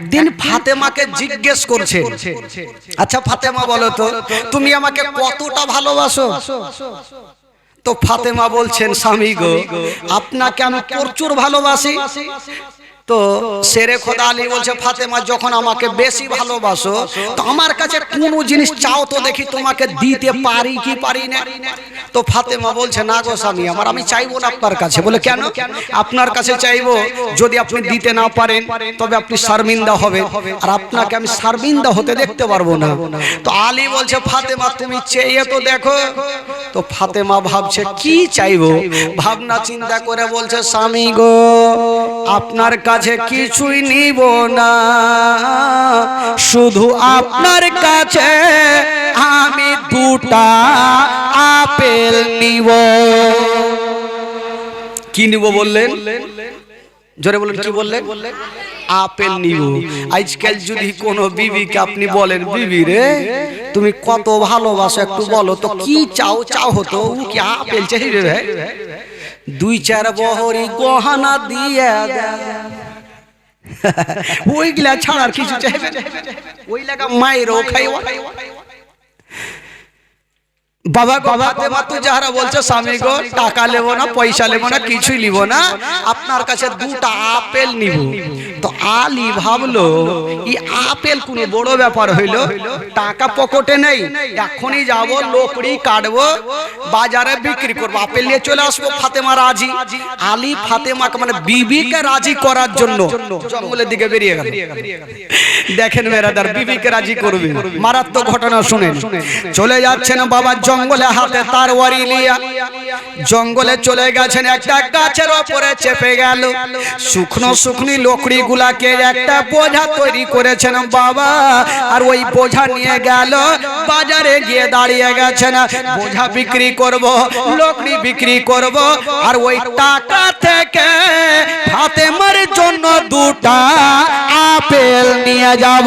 একদিন ফাতেমাকে জিজ্ঞেস করছে, আচ্ছা ফাতেমা বলো তো তুমি আমাকে কতটা ভালোবাসো? তো ফাতেমা বলছেন, স্বামী গো আপনাকে আমি প্রচুর ভালোবাসি। তো শেরে খোদা আলী বলছে, ফাতেমা যখন আমাকে বেশি ভালোবাসো তো আমার কাছে কোনো জিনিস চাও তো দেখি তোমাকে দিতে পারি কি পারি না। তো ফাতেমা বলছে, না গো স্বামী আমার, আমি চাইবো না আপনার কাছে। বলে কেন? আপনার কাছে চাইবো যদি আপনি দিতে না পারেন তবে আপনি শর্মিন্দা হবেন, আর আপনাকে আমি শর্মিন্দা হতে দেখতে পারবো না। তো আলী বলছে, ফাতেমা তুমি চেয়ে তো দেখো। তো ফাতেমা ভাবছে কি চাইবো, ভাবনা চিন্তা করে বলছে, স্বামী গো আপনার কাছে কিছুই নিব না, শুধু আপনার কাছে আমি দুটা আপেল নিব। কি নিব বললেন? জোরে বলেন, কি বললেন? আপেল নিব। আজকাল যদি কোনো বিবিকে আপনি বলেন, বিবি রে তুমি কত ভালোবাসো একটু বলো তো, কি চাও চাও হতো, কি আপেল চাইবে ভাই? দুই চার বহরি গহনা দিয়ে ওইগুলা ছাড়ার কিছু চাইবে? ওই লাগা মায়েরও খাইও। বাবা গো ফাতেমা তো যারা বলছে, স্বামী গো টাকা নেব না, পয়সা নেব না, কিছুই নিব না, আপনার কাছে দুটা আপেল নিব। তো আলী ভাবলো এই আপেল কোনো বড় ব্যাপার হইল? টাকা পকেটে নেই, এখনই যাব লোকড়ি কাটবো, বাজারে বিক্রি করবো, আপেল নিয়ে চলে আসবো। ফাতেমা রাজি। আলী ফাতেমাকে মানে বিবিকে রাজি করার জন্য জঙ্গলের দিকে বেরিয়ে গেল। দেখেন মেরাদার, বিবিকে রাজি করবে, মারাত্মক ঘটনা শুনেন। চলে যাচ্ছেন বাবা জঙ্গলে, হাতে তরবারি নিয়ে জঙ্গলে চলে গেছেন। একটা গাছের উপরে চেপে গেল, শুকনো শুকনি লকড়ি গুলাকে একটা বোঝা তৈরি করেছেন বাবা, আর ওই বোঝা নিয়ে গেল বাজারে গিয়ে দাঁড়িয়ে গেছেন, বোঝা বিক্রি করব, লকড়ি বিক্রি করব, আর ওই টাকা থেকে ফাতেমার জন্য দুটা আপেল নিয়ে যাব।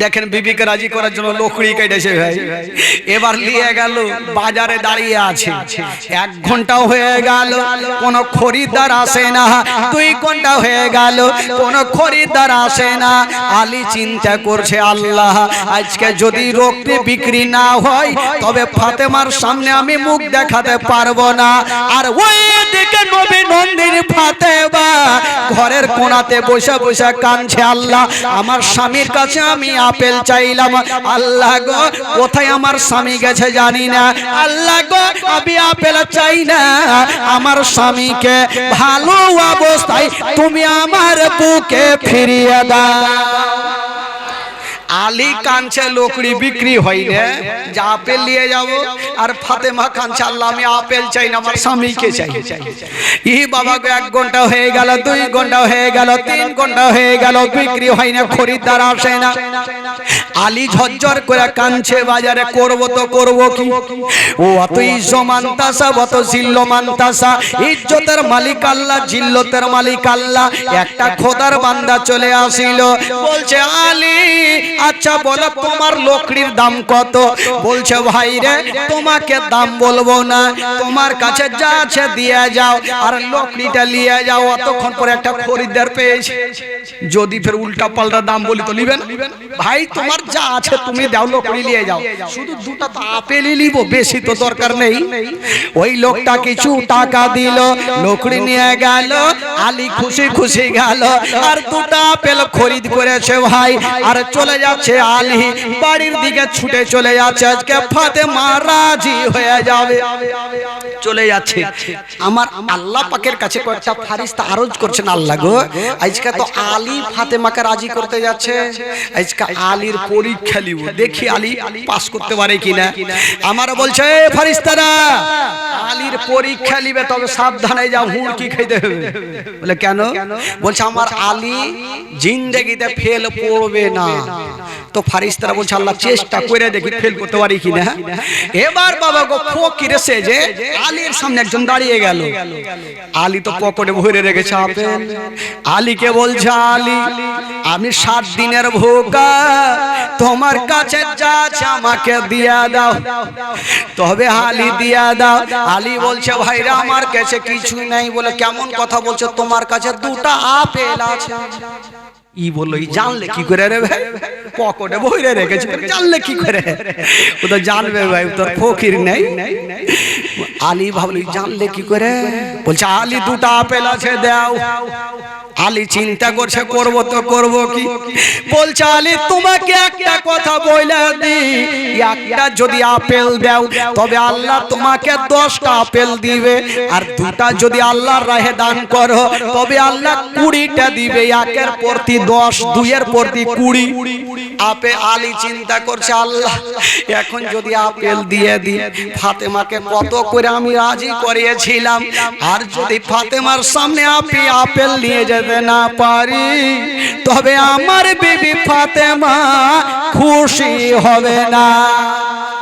দেখেন বিবিকে রাজি করার জন্য লকড়ি কেটেছে ভাই। এবার নিয়ে গেল, বাজারে দাঁড়িয়ে আছে, 1 ঘন্টা হয়ে গেল, কোনো খরিদ্দার আসে না। 2 ঘন্টা হয়ে গেল, কোনো খরিদ্দার আসে না। আলী চিন্তা করছে, আল্লাহ আজকে যদি লকড়ি বিক্রি না হয় তবে ফাতেমার সামনে আমি মুখ দেখাতে পারবো না। আর ওই দিকে নবী নন্দিনী ফাতেমা ঘরের কোণাতে বসে বসে কাঁদছে, আল্লাহ আমার স্বামীর কাছে আমি আপেল চাইলাম, আল্লাহ গো কোথায় আমার স্বামী গেছে জানি না, আল্লাহ গো আমি আপেল চাই না, আমার স্বামীকে ভালো অবস্থায় তুমি আমার বুকে ফিরিয়ে দাও। আলী কাঁদছে, লকড়ি বিক্রি হয় না, যা আপেল নিয়ে যাব। আর ফাতেমা কাঁদছে, আল্লাহ আমি আপেল চাই না, আমার স্বামীকে চাই। ই বাবা গো 1 ঘন্টা হয়ে গেল, 2 ঘন্টা হয়ে গেল, 3 ঘন্টা হয়ে গেল, বিক্রি হয় না, খরিদ্দার আসে না। আলী ঝরঝর করে কাঁদছে, বাজারে করব তো করব কি? ও অত ইজ্জমান্তাসা, অত জিল্লমান্তাসা, ইজ্জতের মালিক আল্লাহ, জিল্লতের মালিক আল্লাহ। একটা খোদার বান্দা চলে আসিল, বলছে, আলী আচ্ছা বলো তোমার লকড়ির দাম কত? বলছে, ভাই রে তোমাকে দাম বলবো না, তোমার কাছে যা আছে দিয়ে যাও আর লকড়িটা নিয়ে যাও। অতক্ষণ পরে একটা খরিদ্দার পেয়েছে, যদি ফের উল্টা পাল্টা দাম বলি তো নিবেন? ভাই তোমার যা আছে তুমি দাও, লকড়ি নিয়ে যাও, শুধু দুটা তো আপেলই নিব, বেশি তো দরকার নেই। ওই লোকটা কিছু টাকা দিল, লকড়ি নিয়ে গেল, আলী খুশি খুশি গেল, আর দুটা আপেল খরিদ করেছে ভাই। আর চলে যাচ্ছে আলী, বাড়ির দিকে ছুটে চলে যাচ্ছে, আজকে ফাতেমা রাজি হয়ে যাবে। চলে যাচ্ছে, আমার আল্লাহ পাকের কাছে কয়েকটা ফারিস্তা আরজ করছেন, আল্লাহ গো আজকে তো আলী ফাতেমাকে রাজি করতে যাচ্ছে, আজকে আলীর পরীক্ষা নিব, দেখি আলী পাস করতে পারে কিনা। আমার বলছে, ফারিস্তারা আলীর পরীক্ষা নিবে, তবে সাবধানে যাও, হুড়কি খাইতে হবে। বলে কেন? বলছে আমার আলী জিন্দেগিতে ফেল পড়বে না। তো ফারিস্তারা বলছে, আল্লাহ চেষ্টা করে দেখি ফেল করতে পারি কিনা। এবার বাবা গো ফকির সেজে আলীর সামনে একজন দাঁড়িয়ে গেল, আলী তো পকেটে ভরে রেখেছে আপেল। আলীকে বলছে, আলী আমি 7 দিনের ভোকা, তোমার কাছে যা আছে আমাকে দিয়া দাও। তবে আলী দিয়া দাও। আলী বলছে ভাইরা আমার কাছে কিছু নেই। বলে কেমন কথা বলছো, তোমার কাছে 2টা আপেল আছে। ই বললো ই জানলে কি করে রে ভাই, পকেটে বইরে রেখেছি, জানলে কি করে? ও তো জানবে ভাই, তোর ফকির নেই। আলী ভাবলো জানলে কি করে? বলছে আলী 2টা আপেল আছে দাও। আলী চিন্তা করছে করব তো করব কি। বলছে আলী তোমাকে একটা কথা বলে দি, একটা যদি আপেল দাও তবে আল্লাহ তোমাকে 10টা আপেল দিবে, আর 2টা যদি আল্লাহর রাহে দান করো তবে আল্লাহ 20টা দিবে। 1-এর প্রতি 10, 2-এর প্রতি 20 আপেল। আলী চিন্তা করছে আল্লাহ এখন যদি আপেল দিয়ে দিই, ফাতেমাকে কত করে আমি রাজি করিয়েছিলাম, আর যদি ফাতেমার সামনে আপেল নিয়ে যেতে না পারি তবে আমার বিবি ফাতেমা খুশি হবে না।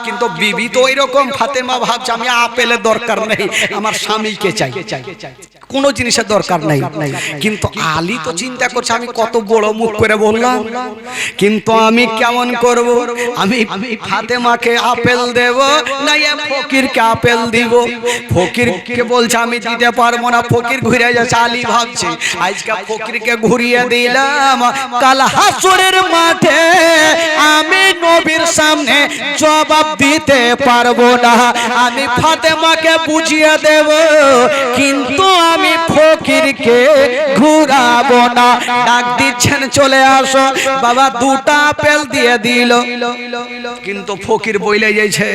কিন্তু বিবি তো ওইরকম, ফাতেমা ভাবছে আমি আপেলের দরকার নেই, আমার স্বামীকে চাই, কোনো জিনিসের দরকার নেই। কিন্তু আলী তো চিন্তা করছে আমি কত বড় মুখ করে বললাম, কিন্তু আমি কেমন করব? আমি ফাতেমাকে আপেল দেব না ফকিরকে আপেল দিব? ফকিরকে বলছে আমি দিতে পারবো না। ফকির ঘুরে যাচ্ছে। আলী ভাবছে আজকে ফকিরকে ঘুরিয়ে দিলাম, কাল হাসরের মাঠে আমি নবীর সামনে জবাব দিতে পারবো না। আমি ফাতেমাকে বুঝিয়ে দেব, কিন্তু আমি ফকিরকে ঘুরাবো না। ডাক দিচ্ছেন চলে আসো বাবা। 2টা আপেল দিয়ে দিল, কিন্তু ফকির বইলে যাইছে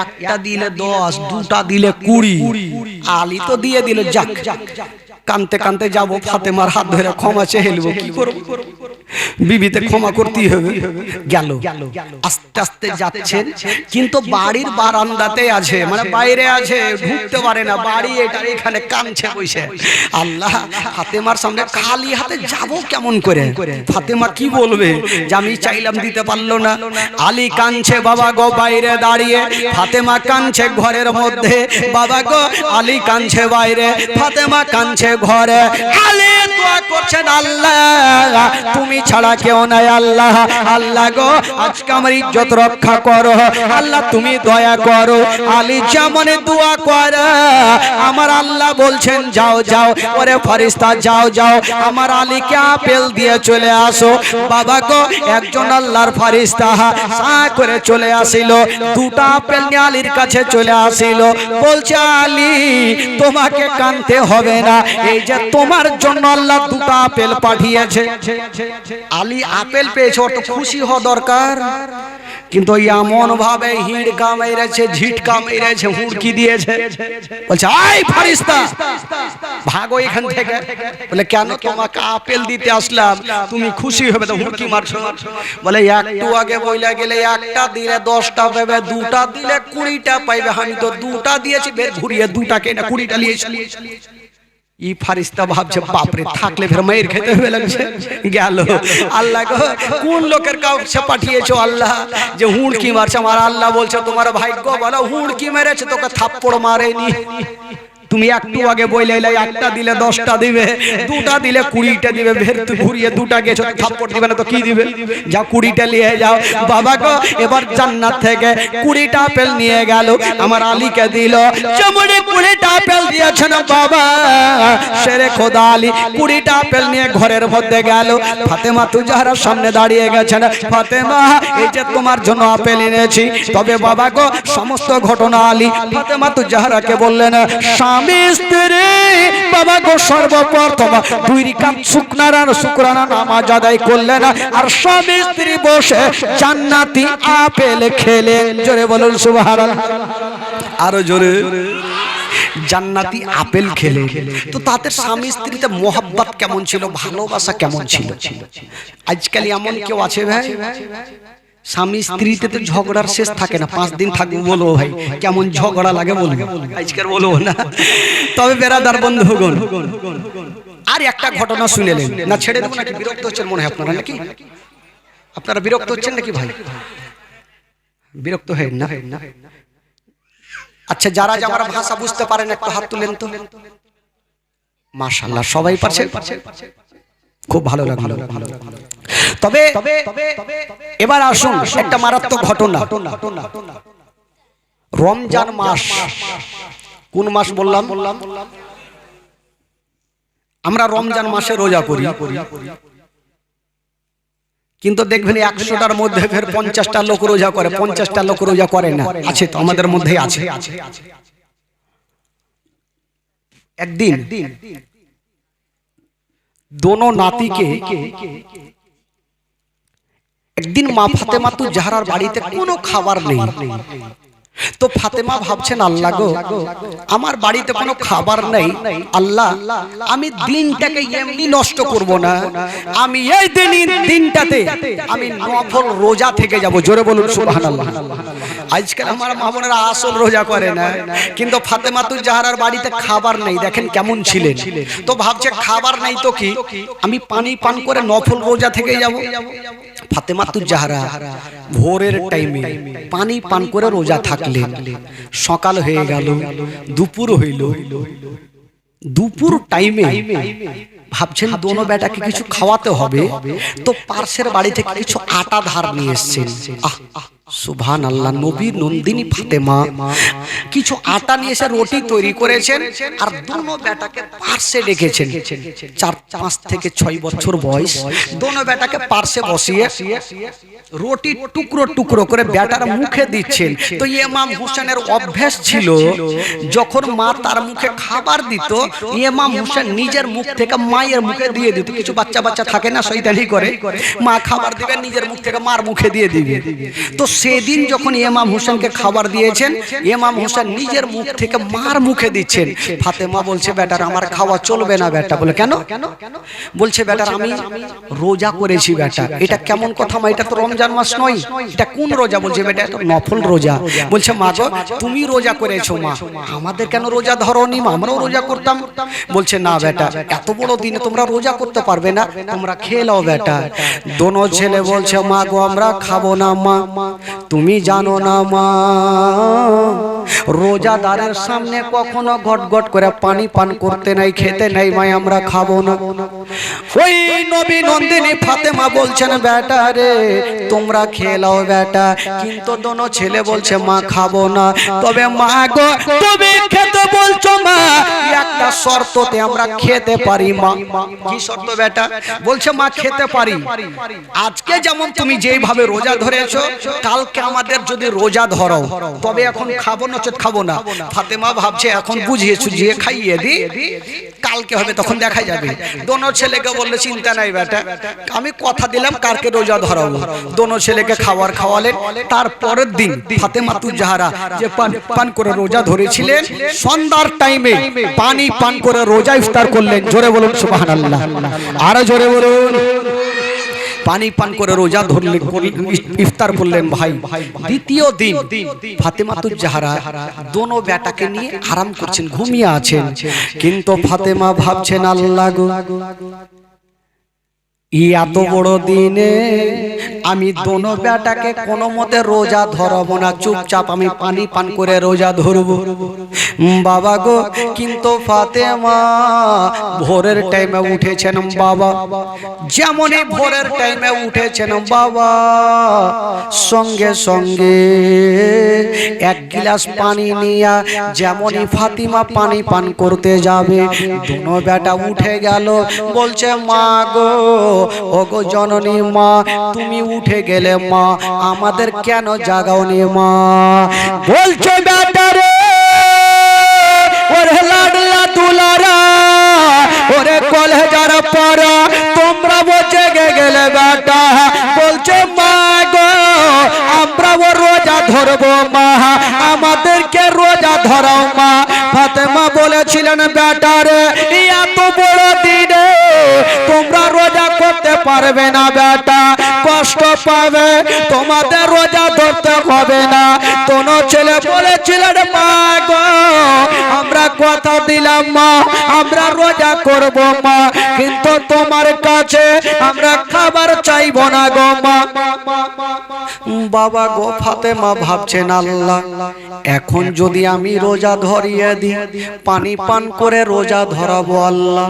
একটা দিলে 10, 2টা দিলে 20। আলী তো দিয়ে দিল। যাক কানতে কানতে যাবো ফাতেমার হাত ধরে ক্ষমা চেয়ে হেলবো, কি করবো? বিবিতে ক্ষমা করতেই হবে। গেল আস্তে আস্তে যাচ্ছেন, কিন্তু বাড়ির বারান্দাতে আছে, মানে বাইরে আছে, ঢুকতে পারে না। বাড়ি এটা এখানে কাঁদছে বসে। আল্লাহ ফাতেমার সামনে খালি হাতে যাব কেমন করে? ফাতেমা কি বলবে যে আমি চাইলাম দিতে পারলো না? আলী কাঁদছে বাবা গো বাইরে দাঁড়িয়ে, ফাতেমা কাঁদছে ঘরের মধ্যে। বাবা গো আলী কাঁদছে বাইরে, ফাতেমা কাঁদছে ঘরে। আলী দোয়া করছেন আল্লাহ তুমি ছাড়া কেউ নাই। আল্লাহ আল্লাহ গো আজকে আমার ইজ্জত রক্ষা করো, আল্লাহ তুমি দয়া করো। আলী যেমন দোয়া করে আমার আল্লাহ বলছেন যাও যাও ওরে ফেরেশতা যাও যাও আমার আলীকে আপেল দিয়ে চলে আসো। বাবা গো একজন আল্লাহর ফেরেশতা সা করে চলে আসিল, 2টা আপেল নিয়ে আলীর কাছে চলে আসিল। বলছে আলী তোমাকে কাঁদতে হবে না, এই যে তোমার জন্য আল্লাহ 2টা আপেল পাঠিয়েছে। আলী আপেল পেয়েছে, ওর তো খুশি হওয়া দরকার, কিন্তু এমন ভাবে হিড়কা মেরেছে, ঝিটকা মেরেছে, হুড়কি দিয়েছে। বলছে আই ফেরেশতা ভাগো এখান থেকে। বলে কেন? তোমাকে আপেল দিতে আসলাম, তুমি খুশি হবে তো হুড়কি মারছো? বলে একটু আগে বইলা গেলে একটা দিলে 10টা পাবে, 2টা দিলে 20টা পাইবে। আমি তো 2টা দিয়েছি, বের ঘুরিয়ে 2টাকে না 20টা নিয়েছি। ই ফারিস্তা ভাবছে বাপরে থাকলে ফের মায়ের খেতে হবে লাগছে। গেল আল্লাহ গো কোন লোকের কাছে পাঠিয়েছো আল্লাহ যে হুড়কি মারছে? আমার আল্লাহ বলছে তোমার ভাগ্য ভালো, হুড়কি মেরেছে তোকে থাপ্পড় মারেনি। তুমি একটু আগে বইলে একটা দিলে 10টা দিবে, 2টা দিলে 20টা দিবে। ফের তুই ঘুরিয়ে 2টা গেছো, থাপ্পড় দিবে না তো কি দিবে? যাও 20টা নিয়ে যাও। বাবা গো এবার জান্নাত থেকে 20টা আপেল নিয়ে গেল, আমার আলীকে দিল। যেমন 20টা আপেল দিয়েছেন বাবা শেরে খোদা আলী 20টা আপেল নিয়ে ঘরের মধ্যে গেল। ফাতেমা তুজাহরার সামনে দাঁড়িয়ে গেছেন। ফাতেমা এই যে তোমার জন্য আপেল এনেছি। তবে বাবা গো সমস্ত ঘটনা আলী ফাতেমা তুজাহরাকে বললেন স্বামী স্ত্রী বাবা গো সর্বপ্রথম 2 রাকাত শুকরানা নামাজ আদায় করলেন, আর স্বামী স্ত্রী বসে জান্নাতি আপেল খেলেন। জোরে বলুন সুবহানাল্লাহ। আরো জোরে। জান্নাতি আপেল খেলে। তো তাদের স্বামী স্ত্রীতে মোহাব্বত কেমন ছিল, ভালোবাসা কেমন ছিল? আজকাল এমন কেউ আছে ভাই স্বামী স্ত্রীতে তো ঝগড়ার শেষ থাকে না, 5 দিন থাকবে। বলবো ভাই কেমন ঝগড়া লাগে বলবো, আজকাল বলবো না। তবে বেরাদার বন্ধুগণ আর একটা ঘটনা শুনেলেন না, ছেড়ে দেবো নাকি? বিরক্ত হচ্ছেন মনে হয় আপনারা, নাকি আপনারা বিরক্ত হচ্ছেন নাকি ভাই? বিরক্ত হয় না? আচ্ছা যারা আমার ভাষা বুঝতে পারেন একটু হাত তুলেন তো। মাশাআল্লাহ সবাই পারছেন। খুব ভালো লাগলো। তবে এবার আসুন একটা মারাত্মক ঘটনা। রমজান মাস, কোন মাস বললাম? আমরা রমজান মাসে রোজা করি, কিন্তু দেখবেন 100টার মধ্যে ফের 50টা লোক রোজা করে, 50টা লোক রোজা করে না। আছে তো, আমাদের মধ্যেই আছে। একদিন দোনো নাতিকে, একদিন মা ফাতেমা তু জাহরার বাড়িতে কোনো খাবার নেই। তো ফাতেমা ভাবছেন, আল্লাহ গো, আমার বাড়িতে কোনো খাবার নেই, আল্লাহ আমি দিনটাকে এমনি নষ্ট করব না, আমি এই দিনটাতে আমি নফল রোজা থেকে যাব। জোরে বলুন সুবহানাল্লাহ। আজকাল আমার মা বোনেরা আসল রোজা করে না, কিন্তু ফাতেমা তু জাহরার বাড়িতে খাবার নেই, দেখেন কেমন ছিলেন। তো ভাবছে খাবার নেই তো কি, আমি পানি পান করে নফল রোজা থেকে যাব। ফাতেমা তু জাহরা ভোরের টাইমে পানি পান করে রোজা থাকলেন। সকাল হয়ে গেল, দুপুর হইল, দুপুর টাইমে ভাবছেন দোনো বেটাকে কিছু খাওয়াতে হবে, তো পার্শ্বের বাড়ি থেকে কিছু আটা ধার নিয়ে এসেছেন। সুবহানাল্লাহ, নবী নন্দিনী ফাতেমা কিছু আটা নিয়ে এসে রুটি তৈরি করেছেন, আর দোনো বেটাকে পার্শ্বে ডেকেছেন। 4-5 থেকে 6 বছর বয়স, দোনো বেটাকে পার্শ্বে বসিয়ে রুটি টুকরো টুকরো করে বেটার মুখে দিচ্ছেন। তো ইমাম হোসেনের অভ্যাস ছিল, যখন মা তার মুখে খাবার দিত, ইমাম হোসেন নিজের মুখ থেকে মায়ের মুখে দিয়ে দিত। কিছু বাচ্চা বাচ্চা থাকে না, শয়তানি করে, মা খাবার দিবে নিজের মুখ থেকে মার মুখে দিয়ে দিবে। তো সেদিন যখন ইমাম হোসেনকে খাবার দিয়েছেন, ইমাম হোসেন নিজের মুখ থেকে মার মুখে দিচ্ছেন। ফাতেমা বলছে, বেটার আমার খাওয়া চলবে না। বেটা বলে, কেন? বলছে, বেটার আমি রোজা করেছি। বেটা, এটা কেমন কথা মা, এটা তো রমজান মাস নয়, এটা কোন রোজা? বলছে, বেটা এটা নফল রোজা। বলছে, মা গো, তুমি রোজা করেছো, মা আমাদের কেন রোজা ধরোনি? মা আমরাও রোজা করতাম। বলছে, না বেটা, এত বড় দিনে তোমরা রোজা করতে পারবে না, তোমরা খেয়ে নাও। বেটা দোনো ছেলে বলছে, মা গো আমরা খাবো না। মা তুমি জানো না মা, রোজাদারের সামনে কখনো ঘট ঘট করে পানি পান করতে নাই, খেতে নাই, মা আমরা খাবো না। ওই নবী নন্দিনী ফাতেমা বলছেন, বেটা রে তোমরা খেয়ে নাও বেটা। কিন্তু দোনো ছেলে বলছে, মা খাবো না। তবে মা গো, তুমি খেতে বলছো, মা একটা শর্ততে আমরা খেতে পারি। মা কি শর্ত বেটা? বলছে, মা খেতে পারি, আজকে যেমন তুমি যেইভাবে রোজা ধরেছো, কালকে আমাদের যদি রোজা ধরো তবে এখন খাবো, নচেত খাবো না। ফাতেমা ভাবছে, এখন বুঝিয়ে সুঝিয়ে খাইয়ে দি, কালকে হবে তখন দেখা যাবে। দোনো ছেলেকে বললে, চিন্তা নাই বেটা, আমি কথা দিলাম কালকে রোজা ধরাবো। দোনো ছেলেকে খাবার খাওয়ালেন। তারপরের দিন ফাতেমা তু জাহরা যে পান করে রোজা ধরেছিলেন, সন্ধ্যার টাইমে পানি পান করে রোজা ইফতার করলেন। জোরে বলুন সুবহানাল্লাহ, আরো জোরে বলুন। পানি পান করে রোজা ধরলেন, ইফতার করলেন। ভাই দ্বিতীয় দিন ফাতেমা তু জাহরা দোনো বেটাকে নিয়ে আরাম করছেন, ঘুমিয়ে আছেন। কিন্তু ফাতেমা ভাবছেন, আল্লাহ গো, এত বড় দিনে আমি দোনো বেটাকে কোনো মতে রোজা ধরবো না, চুপচাপ আমি পানি পান করে রোজা ধরবো। বাবা গো, কিন্তু ফাতেমা ভোরের টাইমে উঠেছেন। বাবা যেমনই ভোরের টাইমে উঠেছেন, বাবা সঙ্গে সঙ্গে এক গিলাস পানি নিয়ে যেমনই ফাতিমা পানি পান করতে যাবে, দোনো বেটা উঠে গেল। বলছে, মা গো, ও গো জননী মা, তুমি উঠে গেলে মা, আমাদের কেন জাগাওনি মা? বলছে, বেটা রে ওরে লাডলা দুলারা, ওরে কলেজার পরা, তোমরা জেগে গেলে বেটা। বলছে, মা গো, আমরা ও রোজা ধরবো মা, আমাদেরকে রোজা ধরাও মা। ফাতেমা বলেছিলেন, বেটা রে এত বড় দিনে তোমরা রোজা করতে পারবে না বেটা, কষ্ট পাবে, তোমাদের রোজা ধরতে হবে না। দোনো ছেলে বলেছিলেন, মা গো, আমরা কথা দিলাম মা, আমরা রোজা করব মা, কিন্তু তোমার কাছে আমরা খাবার চাইব না গো মা। বাবা গো ফাতেমা ভাবছেন আল্লাহ, এখন যদি আমি রোজা ধরিয়ে দিই, পানি পান করে রোজা ধরাবো আল্লাহ,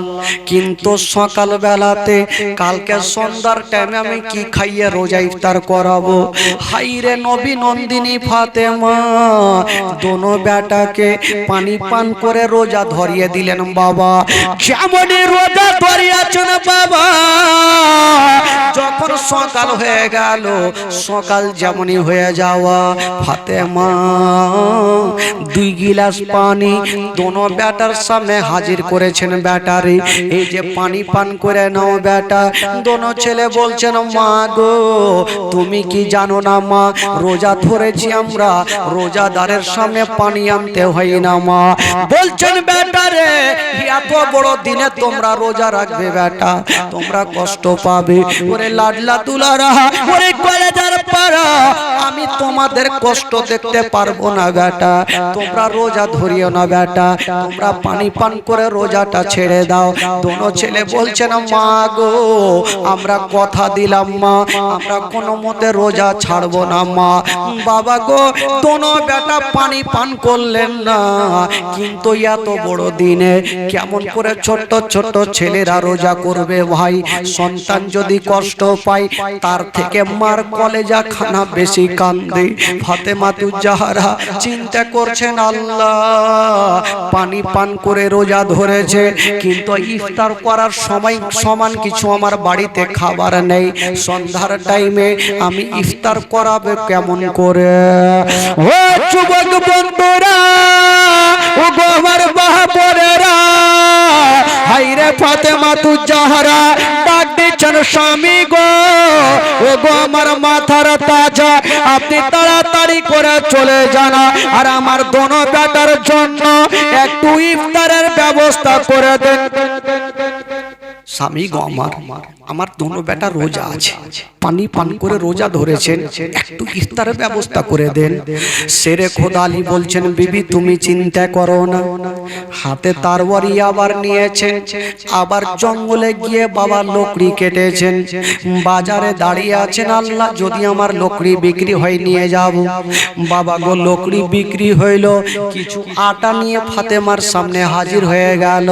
কিন্তু সকাল বেলাতে কালকে সন্ধ্যার টাইমে আমি কি খাইয়ে রোজা ইফতার করাবো। হাইরে নবী নন্দিনী ফাতেমা দোনো বেটাকে পানি পান করে রোজা ধরিয়ে দিলেন। বাবা যেমনই রোজা ধরিয়েছেন বাবা, যখন সকাল হয়ে গেল, সকাল যেমনই হয়ে যাওয়া, ফাতেমা 2 গিলাস পানি দোনো বেটার সামনে হাজির করেছেন। বেটারে এই যে পানি পান করে নাও বেটা। দোনো ছেলে বলছেন মা গো তুমি কি জানো না মা, রোজা ধরেছি আমরা, রোজাদারের সামনে পানি আনতে হয় না মা। বলছেন বেটারে এত বড় দিনে তোমরা রোজা রাখবে বেটা, তোমরা কষ্ট পাবে। ওরে লাডলা দুলারা, ওরে কলেজার পাড়া, আমি তোমাদের কষ্ট দেখতে পারবো না বেটা, তোমরা রোজা ধরিও না বেটা, তোমরা পানি পান করে রোজাটা ছেড়ে দাও। দোনো ছেলে বলছেন মা গো আমরা কথা দিলাম মা, আমরা কোনো মতে রোজা ছাড়বো না মা। বাবা গো দোনো বেটা পানি পান করলেন না, কিন্তু এত বড় দিনে কেমন করে ছোট্ট ছোট্ট ছেলেরা রোজা করবে ভাই? সন্তান যদি কষ্ট পায় তার থেকে মার কলেজা খানা বেশি কান্দে। ফাতেমা তুজাহারা চিন্তা করছেন আল্লাহ পানি পান করে রোজা ধরেছে, কিন্তু ইফতার করার সময় সমান কিছু আমার বাড়িতে খাবার নেই, সন্ধ্যার টাইমে আমি ইফতার করাবে কেমন করে? ও যুবক বন্ধুরা, ও গো আমার বাহাপরেরা, হাইরে ফাতেমা তুজাহারা ডাক দিচ্ছেন স্বামী গো, ও গো আমার মাথার তাজা, আপনি তাড়াতাড়ি করে চলে যান আর আমার দোনো বেটার জন্য একটু ইফতারের ব্যবস্থা করে দেন। স্বামী গো আমার দোনো বেটা রোজা আছে, পানি পান করে রোজা ধরেছেন, একটু ইফতারের ব্যবস্থা করে দেন। শেরে খোদা আলী বলছেন বিবি তুমি চিন্তা করো না। হাতে তরবারি আবার নিয়েছেন, আবার জঙ্গলে গিয়ে বাবা লকড়ি কেটেছেন, বাজারে দাঁড়িয়ে আছেন আল্লাহ যদি আমার লকড়ি বিক্রি হয় নিয়ে যাব। বাবা গো লকড়ি বিক্রি হইল, কিছু আটা নিয়ে ফাতেমার সামনে হাজির হয়ে গেল।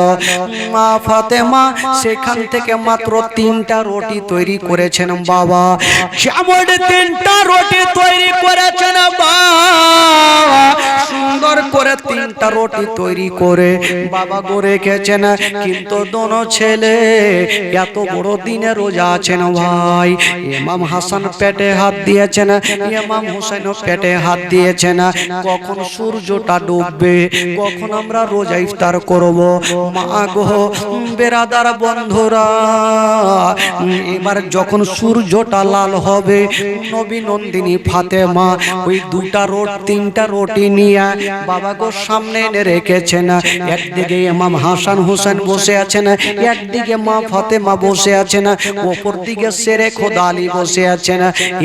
মা ফাতেমা সেখান থেকে মাত্র 3টা রুটি তৈরি করেছেন। বাবা যেমন 3টা রুটি তৈরি করেছেন বাবা, সুন্দর করে 3টা রুটি তৈরি করে বাবা গো রেখেছেন, কিন্তু দোনো ছেলে এত বড় দিনে রোজা আছেন ভাই। ইমাম হাসান পেটে হাত দিয়েছেন, ইমাম হুসাইনও পেটে হাত দিয়েছেন, কখন সূর্যটা ডুববে, কখন আমরা রোজা ইফতার করব। মা গো বেরাদার বন্ধুরা, এবার যখন সূর্যটা লাল হবে, নবী নন্দিনী ফাতেমা ওই 3টা রুটি নিয়ে বাবা গো সামনে এনে রেখেছেন। একদিকে ইমাম হাসান হোসেন বসে আছেন, একদিকে মা ফাতেমা বসে আছেন, অপর দিকে শেরে খোদা আলী বসে আছেন।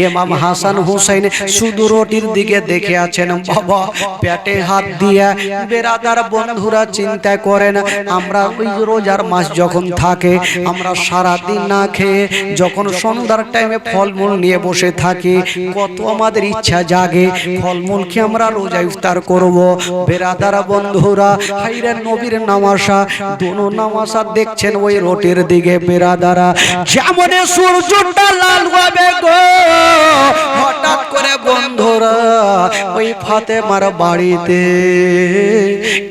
ইমাম হাসান হোসেন শুধু রুটির দিকে দেখে আছেন। বাবা পেটে হাত দিয়ে বেরাদার বন্ধুরা চিন্তা করেন, আমরা ওই রোজার মাস যখন থাকে আমরা সারা দিন না খেয়ে যখন সন্ধ্যার টাইমে ফলমূল নিয়ে বসে থাকি, কত আমাদের ইচ্ছা জাগে ফলমূল খেয়ে আমরা রোজা ইফতার করব। বেরাদার বন্ধুরা, হাইরে নবীর নামাজা, দোনো নামাজা দেখছেন ওই রুটির দিকে। বেরাদারা যেমন সূর্যটা লাল হবে গো, হঠাৎ করে বন্ধুরা ওই ফাতেমার বাড়িতে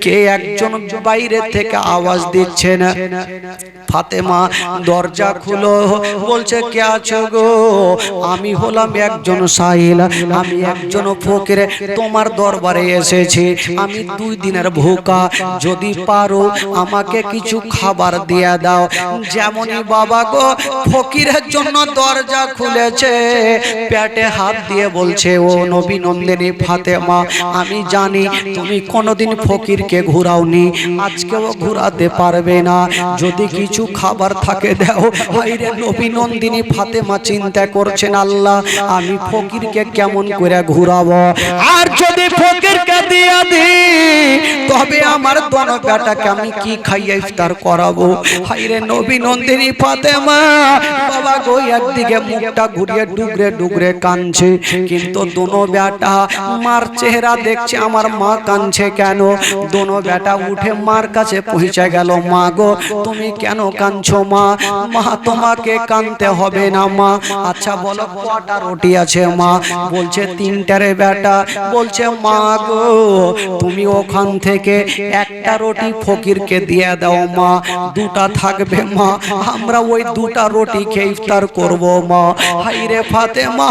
কে একজন বাইরে থেকে আওয়াজ দিচ্ছেন। ফাতেমা দরজা খুলো, বলছে কে আছো গো? আমি হলাম একজন সাইল, আমি একজন ফকির, তোমার দরবারে এসেছি, আমি 2 দিনের ভুকা, যদি পারো আমাকে কিছু খাবার দিয়ে দাও। যেমনই বাবা গো ফকিরের জন্য দরজা খুলেছে, পেটে হাত দিয়ে বলছে ও নবী নন্দিনী ফাতেমা, আমি জানি তুমি কোনোদিন ফকিরকে ঘুরাওনি, আজকেও ঘুরাতে পারবে না, যদি কিছু খাবার থাকে দাও। হায়রে নবী নন্দিনী ফাতেমা চিন্তা করছেন, আল্লাহ আমি ফকিরকে কেমন করে ঘুরাবো, আর যদি ফকিরকে দিয়ে দিই তবে আমার দোনো বেটাকে আমি কি খাইয়ে ইফতার করাবো। হায়রে নবী নন্দিনী ফাতেমা বাবা গো একদিকে মুখটা ঘুরিয়ে ডুগরে ডুগরে কাঁদছে, কিন্তু দোনো বেটা মার চেহারা দেখছে, আমার মা কাঁদছে কেন। দোনো বেটা উঠে মার কাছে পৌঁছে গেল, মা গো তুমি কেন কাঁদছো মা? মা তোমাকে কাঁদতে হবে না মা। আচ্ছা বলো কটা রুটি আছে মা? বলছে তিনটা রে বেটা। বলছে মা গো তুমি ওখান থেকে একটা রুটি ফকিরকে দিয়ে দাও মা, দুটা থাকবে মা, আমরা ওই দুটা রুটি খেয়ে ইফতার করব মা। হায়রে ফাতেমা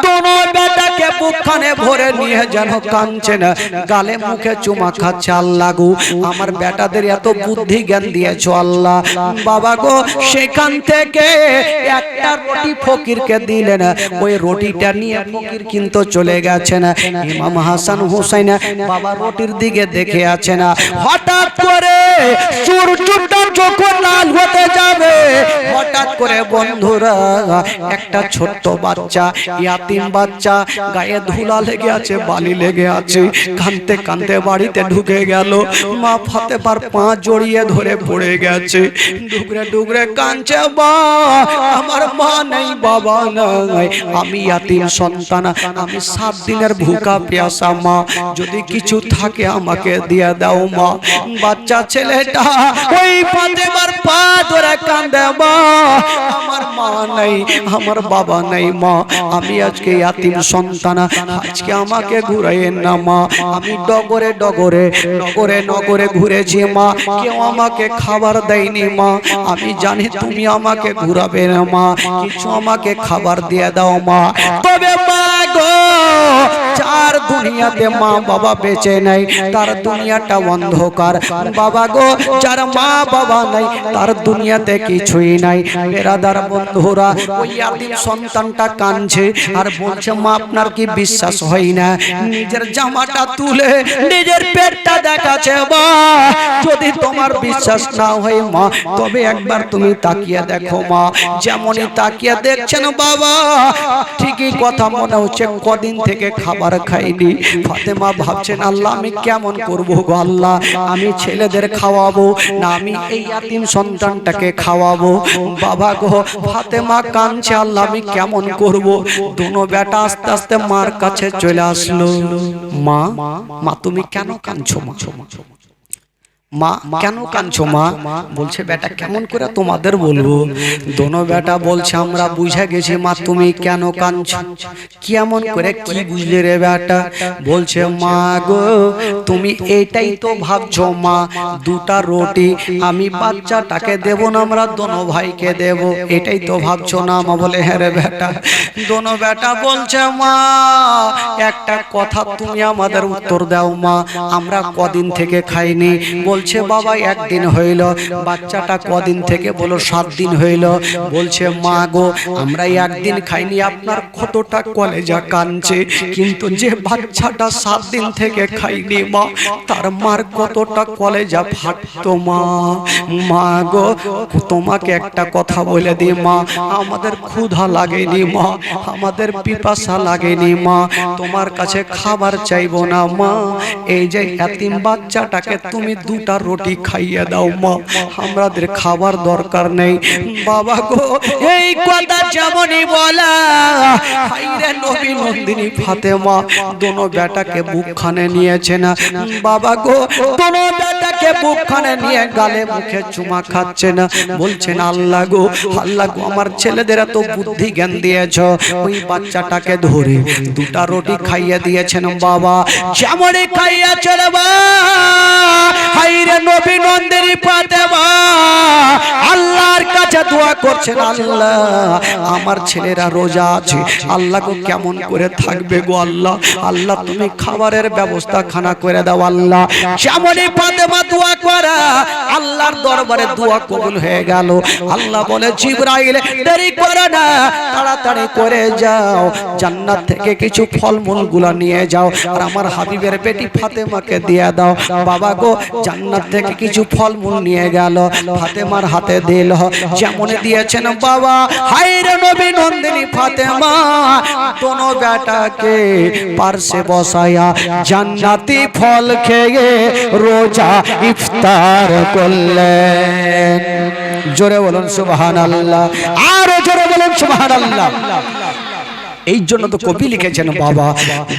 দোনো বেটাকে বুকখানে ভরে নিয়ে যেন কাঁদছে না, গালে মুখে চুমা খাচ্ছে। আল্লাহ গো আমার বেটাদের এত বুদ্ধি জ্ঞান দিয়েছো আল্লাহ। বাবা গো সেখান থেকে একটা রুটি ফকিরকে দিলেন, ওই রুটিটা নিয়ে ফকির কিন্তু চলে গেছে না। ইমাম হাসান হুসাইন বাবা রুটির দিকে দেখে আছে না, হঠাৎ করে সূর্যটা যখন লাল হতে যাবে, হঠাৎ করে বন্ধুরা একটা ছোট্ট বাচ্চা, ইয়াতিম বাচ্চা, গায়ে ধুলা লেগে আছে, বালি লেগে আছে, কাঁদতে কাঁদতে বাড়িতে ঢুকে গেল। মা ফাতেমার পা জড়িয়ে ধরে পড়ে গেছে, ডুগরে ডুগরে কাঁদছে, মা আমার মা নেই বাবা নাই, আমি ইয়াতিম সন্তান, আমি 7 দিনের ভুকা প্যাসা মা, যদি কিছু থাকে আমাকে দিয়ে দাও মা। বাচ্চা ছেলেটা ওই ফাতেমার পা ধরে কাঁদে, মা আমার মা নাই, আমার বাবা নাই মা, আমি আজকে ইয়াতিম সন্তান, আজকে আমাকে ঘুরাইয়েন না মা। আমি ডগরে ডগরে নগরে নগরে ঘুরেছি মা, কেউ আমাকে খাবার দেয়নি মা, আমি জানি তুমি আমাকে ঘুরাবে না মা, কিছু আমাকে খাবার দিয়ে দাও মা। তবে মা গো যার দুনিয়াতে মা বাবা বেঁচে নাই তার দুনিয়াটা অন্ধকার, বাবা গো যার মা বাবা নাই তার দুনিয়াতে কিছুই নাই। বেরাদার বন্ধুরা ওই ইয়াতিম সন্তানটা কাঁদছে আর বলছে, মা আপনার কি বিশ্বাস হয় না? নিজের জামাটা তুলে নিজের পেটটা দেখাচ্ছে, মা যদি তোমার বিশ্বাস না হয় মা তবে একবার তুমি তাকিয়ে দেখো মা। যেমনই তাকিয়ে দেখছেন বাবা ঠিকই কথা মনে হচ্ছে কদিন থেকে খাবার খাইনি। ফাতেমা ভাবছেন, আল্লাহ আমি কেমন করবো গো আল্লাহ, আমি ছেলেদের খাওয়াবো না আমি এই ইয়াতিম সন্তানটাকে খাওয়াবো? বাবা গো ফাতেমা কাঁদছে, আল্লাহ আমি কেমন করব। দোনো বেটা আস্তে আস্তে মার কাছে চলে আসলো। মা মা তুমি কেন কাঁদছো মা? মা কেন কাঁদছো মা? বলছে বেটা কেমন করে তোমাদের বলবো। দোনো বেটা বলছে আমরা বুঝে গেছি মা তুমি কেন কাঁদছো। কেমন করে কি বুঝলে রে বেটা? বলছে মা গো তুমি এটাই তো ভাবছো মা, দুটা রুটি আমি বাচ্চাটাকে দেব না, আমরা দোনো ভাইকে দেব, এটাই তো ভাবছো না মা? বলে হ্যাঁ রে বেটা। দোনো বেটা বলছে মা একটা কথা তুমি আমাদের উত্তর দাও মা, আমরা কদিন থেকে খাইনি। বলছে বাবা একদিন হইল। বাচ্চাটা কদিন থেকে? বলো 7 দিন হইল। বলছে মা গো আমরা একদিন খাইনি, আপনার কতটা কলেজা কাঁদছে, কিন্তু যে বাচ্চাটা 7 দিন থেকে খাইনি মা তার মার কতটা কলেজা ফাটতো মা। মা গো তোমাকে একটা কথা বলে দিই মা, আমাদের ক্ষুধা লাগেনি মা, আমাদের পিপাসা লাগেনি মা, তোমার কাছে খাবার চাইবো না মা, এই যে ইয়াতিম বাচ্চাটাকে তুমি দুটা রুটি খাইয়ে দাও মা, আমাদের খাবার দরকার নেই। বাবা গো এই কথা যেমনই বলা, হায়রে নবী নন্দিনী ফাতেমা দোনো বেটাকে বুকখানে নিয়েছে না। বাবা গো দোনো বেটাকে বুকখানে নিয়ে গালে মুখে চুমা খাচ্ছে না। বলছেন আল্লাহ গো আল্লাহ গো আমার ছেলেদের এত বুদ্ধি জ্ঞান দিয়েছ, ওই বাচ্চাটাকে ধরে দুটা রুটি খাইয়ে দিয়েছেন বাবা, যেমনই খাইয়েছেন বাবা। হায়রে নবী নন্দিনী ফাতেমা আল্লাহর কাছে দোয়া করছেন, আল্লাহ আমার ছেলেরা রোজা আছে, আল্লাহ গো কেমন করে থাকবে গো আল্লাহ, আল্লাহ তুমি খাবারের ব্যবস্থা খানা করে দাও আল্লাহ। যেমনই ফাতেমা দোয়া করা আল্লাহর দরবারে দোয়া কবুল হয়ে গেল। আল্লাহ বলে জিবরাইল দেরি করো না, তাড়াতাড়ি করে যাও, জান্নাত থেকে কিছু ফলমূল গুলা নিয়ে যাও আর আমার হাবিবের বেটি ফাতেমাকে দিয়ে দাও। বাবা গো জান্নাত জান্নাত থেকে কিছু ফলমূল নিয়ে গেল, ফাতেমার হাতে দিল। যেমন দিয়েছেন বাবা, হায়রে নবী নন্দিনী ফাতেমা দোনো বেটাকে পার্শ্বে বসায়া জান্নাতি ফল খেয়ে রোজা ইফতার করলেন। জোরে বলুন সুবহানাল্লাহ, আরো জোরে বলুন সুবহানাল্লাহ। এই জন্য তো কবি লিখেছেন বাবা,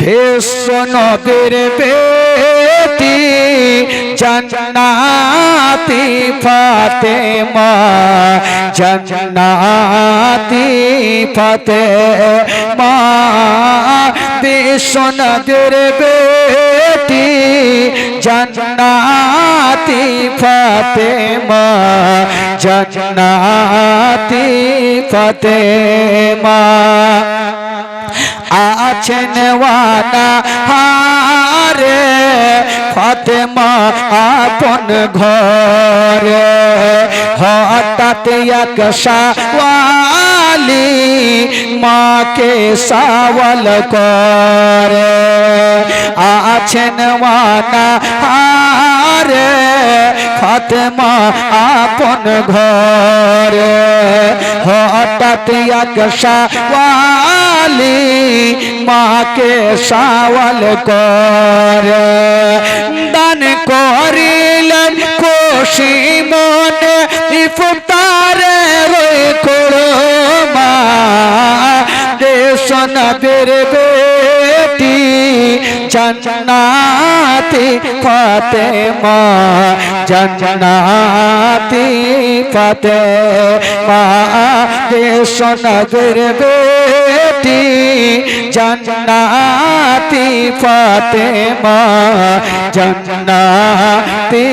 বিশ্ব নবীর বেটি জান্নাতি ফাতেমা, জান্নাতি ফাতেমা, বিশ্ব নবীর বেটি জান্নাতি ফাতেমা, জান্নাতি ফাতেমা। আছেন ওয়ানা হারে ফাতেমা আপন ঘরে, হঠাৎ এক সওয়ালি মাকে সওয়াল করে। আছেন ওয়ানা হারে ফাতেমা আপন ঘরে, হঠাৎ এক সওয়ালি মাকে সওয়াল করে। দান করিলেন খুশি মনে ইফতারের কুরমা, দেশ নবীর বেটি জান্নাতি ফাতেমা, জান্নাতি ফাতেমা, দেশ নবীর বেটি জান্নাতি ফাতেমা, জান্নাতি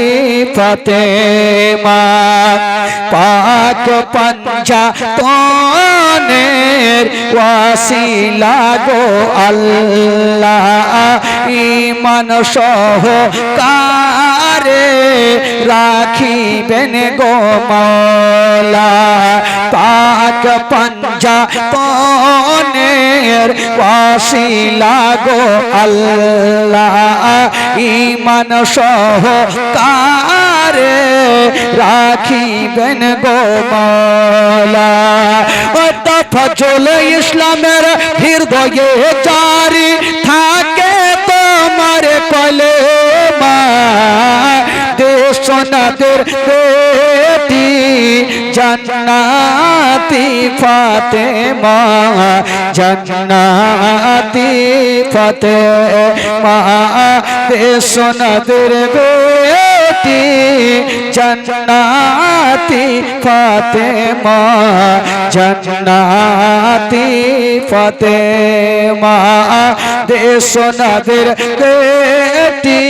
ফাতেমা। পাক পঞ্জাতনের ওয়াসিলা গো আল্লাহ, ঈমান সহকারে রাখিবেন গো মাওলা। পাক পঞ্জাতনের ওয়াসিলা গো আল্লাহ, ঈমান সহকারে রাখিবেন গো মাওলা। ফজল ইসলামের হৃদয়ে জারি থাকে তোমার কলেমা, দেশ নবীর বেটি জান্নাতি ফাতেমা, জান্নাতি ফাতেমা, দেশ নবীর বেটি জান্নাতি ফাতেমা, জান্নাতি ফাতেমা, দেশ নবীর বেটি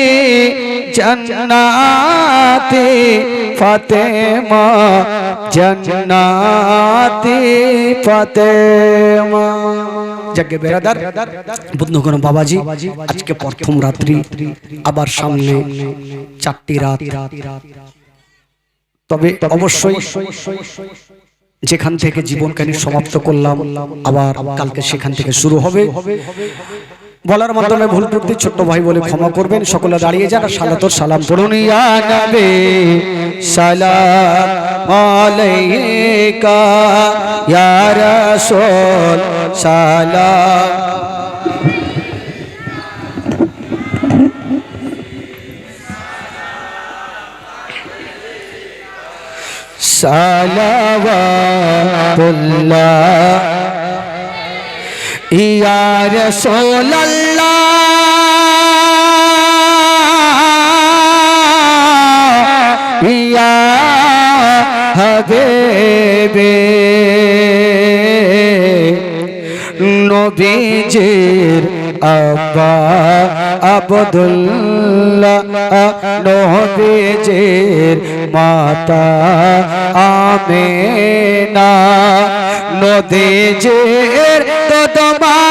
জান্নাতি ফাতেমা, জান্নাতি ফাতেমা। যাকে বেরাদার বন্ধুগণ বাবাজি, আজকে প্রথম রাত্রি, আবার সামনে 4টি রাত। তবে অবশ্যই যেখান থেকে জীবন কাহিনী সমাপ্ত করলাম, আবার কালকে সেখান থেকে শুরু হবে। বলার মাধ্যমে ভুল ত্রুটি ছোট্ট ভাই বলে ক্ষমা করবেন। সকলে দাঁড়িয়ে যান, সালাতর সালাম পড়ুন। ইয়া নবী সালাম আলাইকা, ইয়া রাসূল সালাম। সালাওয়াতুল্লাহ ইয়া রাসূলুল্লাহ, ইয়া হাবিবে, নবীজির আব্বা আব্দুল্লাহ, নবীজির মাতা আমেনা, নবীজির তো তোমার